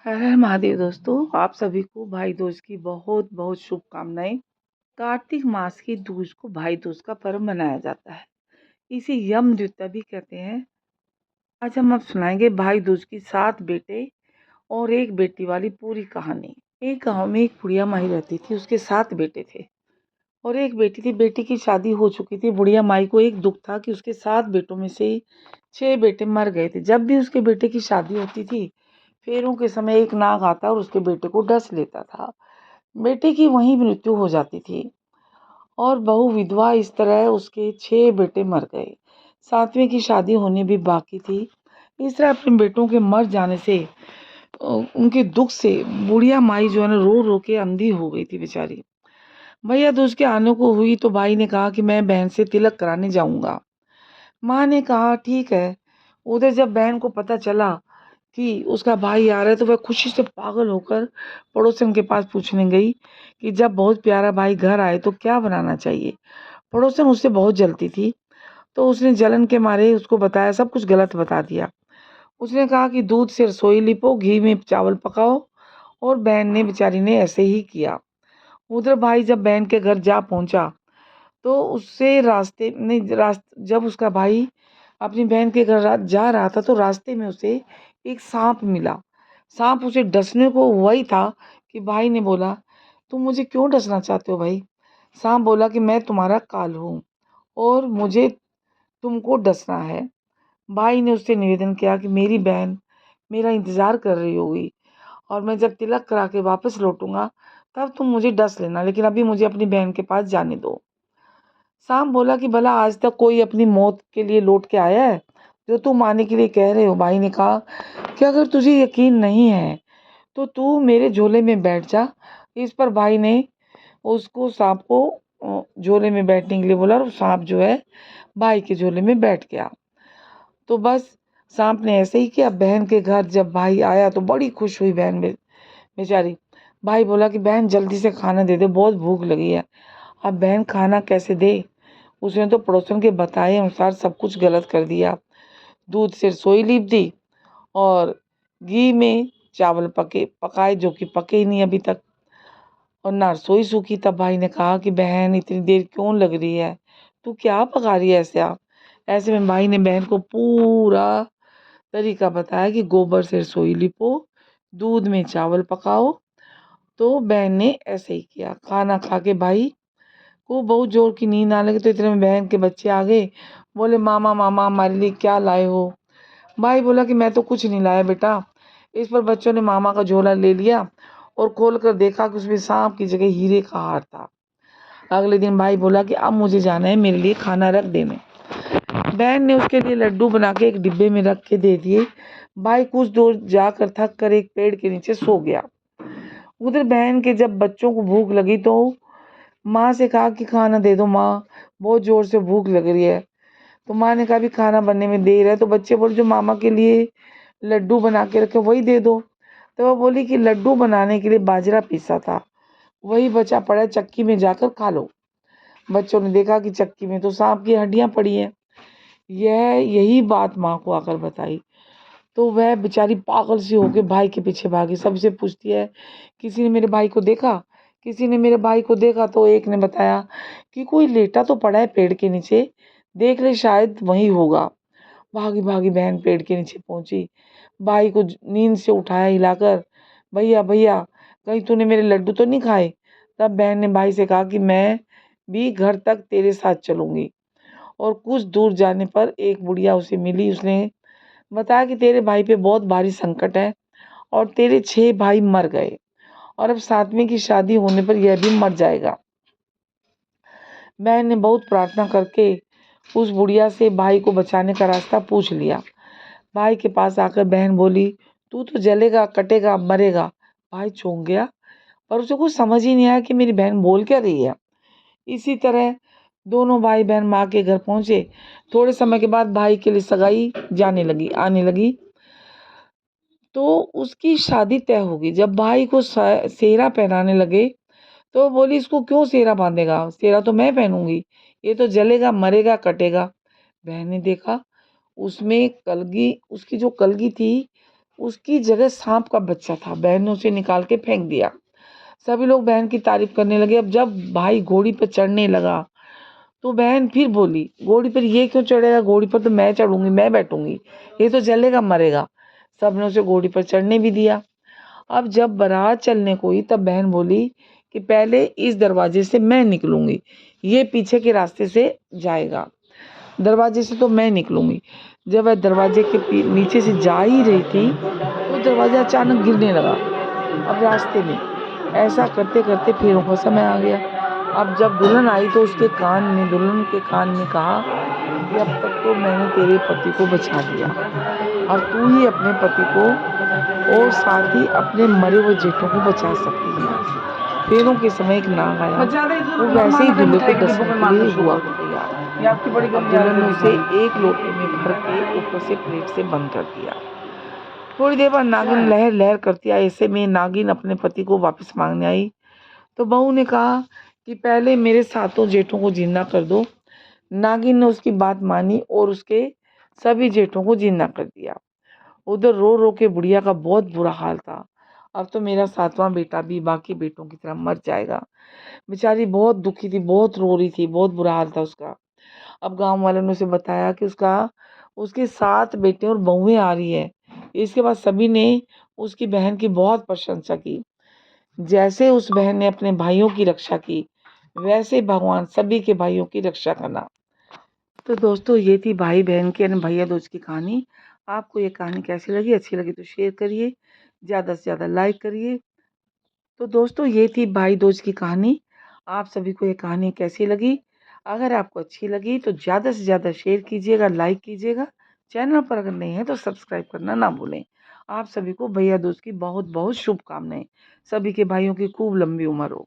हर हर महादेव दोस्तों, आप सभी को भाई दूज की बहुत बहुत शुभकामनाएं। कार्तिक मास की दूज को भाई दूज का पर्व मनाया जाता है। इसे यम द्वितीया भी कहते हैं। आज हम अब सुनाएंगे भाई दूज की 7 बेटे और एक बेटी वाली पूरी कहानी। एक गांव में एक बुढ़िया माई रहती थी। उसके 7 बेटे थे और एक बेटी थी। बेटी की शादी हो चुकी थी। बुढ़िया माई को एक दुख था कि उसके 7 बेटों में से 6 बेटे मर गए थे। जब भी उसके बेटे की शादी होती थी, फेरों के समय एक नाग आता और उसके बेटे को डस लेता था। बेटे की वहीं मृत्यु हो जाती थी और बहू विधवा। इस तरह उसके 6 बेटे मर गए। 7वें की शादी होनी भी बाकी थी। इस तरह अपने बेटों के मर जाने से उनके दुख से बुढ़िया माई जो है ना, रो रो के अंधी हो गई थी बेचारी। भैया दूज के आने को हुई तो भाई ने कहा कि मैं बहन से तिलक कराने जाऊंगा। माँ ने कहा ठीक है। उधर जब बहन को पता चला कि उसका भाई आ रहा है तो वह खुशी से पागल होकर पड़ोसन के पास पूछने गई कि जब बहुत प्यारा भाई घर आए तो क्या बनाना चाहिए। पड़ोसन उससे बहुत जलती थी, तो उसने जलन के मारे उसको बताया, सब कुछ गलत बता दिया। उसने कहा कि दूध से रसोई लिपो, घी में चावल पकाओ, और बहन ने बेचारी ने ऐसे ही किया। उधर भाई जब बहन के घर जा पहुंचा तो उससे रास्ते नहीं जब उसका भाई अपनी बहन के घर जा रहा था तो रास्ते में उसे एक सांप मिला। सांप उसे डसने को वही था कि भाई ने बोला, तुम मुझे क्यों डसना चाहते हो भाई? सांप बोला कि मैं तुम्हारा काल हूँ और मुझे तुमको डसना है। भाई ने उससे निवेदन किया कि मेरी बहन मेरा इंतजार कर रही होगी और मैं जब तिलक करा के वापस लौटूंगा तब तुम मुझे डस लेना, लेकिन अभी मुझे अपनी बहन के पास जाने दो। सांप बोला कि भला आज तक कोई अपनी मौत के लिए लौट के आया है जो तुम आने के लिए कह रहे हो? भाई ने कहा कि अगर तुझे यकीन नहीं है तो तू मेरे झोले में बैठ जा। इस पर भाई ने उसको सांप को झोले में बैठने के लिए बोला और सांप जो है भाई के झोले में बैठ गया। तो बस सांप ने ऐसे ही किया। बहन के घर जब भाई आया तो बड़ी खुश हुई बहन बेचारी। भाई बोला कि बहन जल्दी से खाना दे दे, बहुत भूख लगी है। अब बहन खाना कैसे दे? उसने तो पड़ोसन के बताए अनुसार सब कुछ गलत कर दिया। दूध से रसोई लीप दी और घी में चावल पकाए जो कि पके ही नहीं अभी तक, और ना रसोई सूखी। तब भाई ने कहा कि बहन इतनी देर क्यों लग रही है? तू क्या पका रही है ऐसे में भाई ने बहन को पूरा तरीका बताया कि गोबर से रसोई लिपो, दूध में चावल पकाओ। तो बहन ने ऐसे ही किया। खाना खा के भाई को बहुत जोर की नींद आने लगी तो इतने में बहन के बच्चे आ गए। बोले मामा मामा हमारे लिए क्या लाए हो? भाई बोला कि मैं तो कुछ नहीं लाया बेटा। इस पर बच्चों ने मामा का झोला ले लिया और खोल कर देखा कि उसमें सांप की जगह हीरे का हार था। अगले दिन भाई बोला कि अब मुझे जाना है, मेरे लिए खाना रख देने। बहन ने उसके लिए लड्डू बना के एक डिब्बे में रख के दे दिए। भाई कुछ दूर जाकर थक कर एक पेड़ के नीचे सो गया। उधर बहन के जब बच्चों को भूख लगी तो माँ से कहा कि खाना दे दो माँ, बहुत जोर से भूख लग रही है। तो माँ ने कहा भी खाना बनने में देर है। तो बच्चे बोले जो मामा के लिए लड्डू बना के रखे वही दे दो। तो वो बोली कि लड्डू बनाने के लिए बाजरा पीसा था, वही बचा पड़ा है, चक्की में जाकर खा लो। बच्चों ने देखा कि चक्की में तो सांप की हड्डियां पड़ी हैं। यही बात माँ को आकर बताई तो वह बेचारी पागल सी होकर भाई के पीछे भागी। सबसे पूछती है किसी ने मेरे भाई को देखा? किसी ने मेरे भाई को देखा? तो एक ने बताया कि कोई लेटा तो पड़ा है पेड़ के नीचे, देख ले शायद वही होगा। भागी भागी बहन पेड़ के नीचे पहुंची। भाई को नींद से उठाया हिलाकर, भैया भैया कहीं तूने मेरे लड्डू तो नहीं खाए? तब बहन ने भाई से कहा कि मैं भी घर तक तेरे साथ चलूंगी। और कुछ दूर जाने पर एक बुढ़िया उसे मिली। उसने बताया कि तेरे भाई पे बहुत भारी संकट है और तेरे 6 भाई मर गए और अब 7वें की शादी होने पर यह भी मर जाएगा। बहन ने बहुत प्रार्थना करके उस बुढ़िया से भाई को बचाने का रास्ता पूछ लिया। भाई के पास आकर बहन बोली, तू तो जलेगा कटेगा मरेगा। भाई चौंक गया पर उसे कुछ समझ ही नहीं आया कि मेरी बहन बोल क्या रही है। इसी तरह दोनों भाई बहन माँ के घर पहुंचे। थोड़े समय के बाद भाई के लिए सगाई आने लगी तो उसकी शादी तय होगी। जब भाई को सेहरा पहनाने लगे तो बोली, इसको क्यों सेहरा बांधेगा? सेहरा तो मैं पहनूंगी, ये तो जलेगा मरेगा कटेगा। बहन ने देखा उसमें कलगी, उसकी जो कलगी थी उसकी जगह सांप का बच्चा था। बहन ने उसे निकाल के फेंक दिया। सभी लोग बहन की तारीफ करने लगे। अब जब भाई घोड़ी पर चढ़ने लगा तो बहन फिर बोली, घोड़ी पर ये क्यों चढ़ेगा, घोड़ी पर तो मैं चढ़ूंगी, मैं बैठूंगी, ये तो जलेगा मरेगा। सबने उसे घोड़ी पर चढ़ने भी दिया। अब जब बारात चलने को हुई तब बहन बोली कि पहले इस दरवाजे से मैं निकलूंगी, ये पीछे के रास्ते से जाएगा, दरवाजे से तो मैं निकलूंगी। जब वह दरवाजे के नीचे से जा ही रही थी तो दरवाजा अचानक गिरने लगा। अब रास्ते में ऐसा करते करते फेरों का समय आ गया। अब जब दुल्हन आई तो उसके कान में, दुल्हन के कान में कहा कि अब तक तो मैंने तेरे पति को बचा लिया, अब तू ही अपने पति को और साथ ही अपने मरे हुए जेठों को बचा सकती है। फेरों के समय एक नाग आया, वो वैसे ही दूल्हे को डसने के लिए हुआ तैयार। अब दुल्हन ने उसे एक लोटे में भर के ऊपर से प्लेट से बंद कर दिया। थोड़ी देर बाद नागिन लहर लहर करती आई। ऐसे में नागिन अपने पति को वापस मांगने आई तो बहू ने कहा कि पहले मेरे सातों जेठों को जिंदा कर दो। नागिन ने उसकी बात मानी और उसके सभी जेठों को जिंदा कर दिया। उधर रो रो के बुढ़िया का बहुत बुरा हाल था। अब तो मेरा सातवां बेटा भी बाकी बेटों की तरह मर जाएगा। बेचारी बहुत दुखी थी, बहुत रो रही थी, बहुत बुरा हाल था उसका। अब गांव वालों ने उसे बताया कि उसके 7 बेटे और बहुएं आ रही है। इसके बाद सभी ने उसकी बहन की बहुत प्रशंसा की। जैसे उस बहन ने अपने भाइयों की रक्षा की, वैसे भगवान सभी के भाइयों की रक्षा करना। तो दोस्तों ये थी भाई बहन की यानी भैया दूज की कहानी। आपको ये कहानी कैसी लगी? अच्छी लगी तो शेयर करिए, ज़्यादा से ज़्यादा लाइक करिए। तो दोस्तों ये थी भाई दूज की कहानी। आप सभी को ये कहानी कैसी लगी? अगर आपको अच्छी लगी तो ज़्यादा से ज़्यादा शेयर कीजिएगा, लाइक कीजिएगा। चैनल पर अगर नहीं है तो सब्सक्राइब करना ना भूलें। आप सभी को भैया दूज की बहुत बहुत शुभकामनाएं। सभी के भाइयों की खूब लंबी उम्र हो।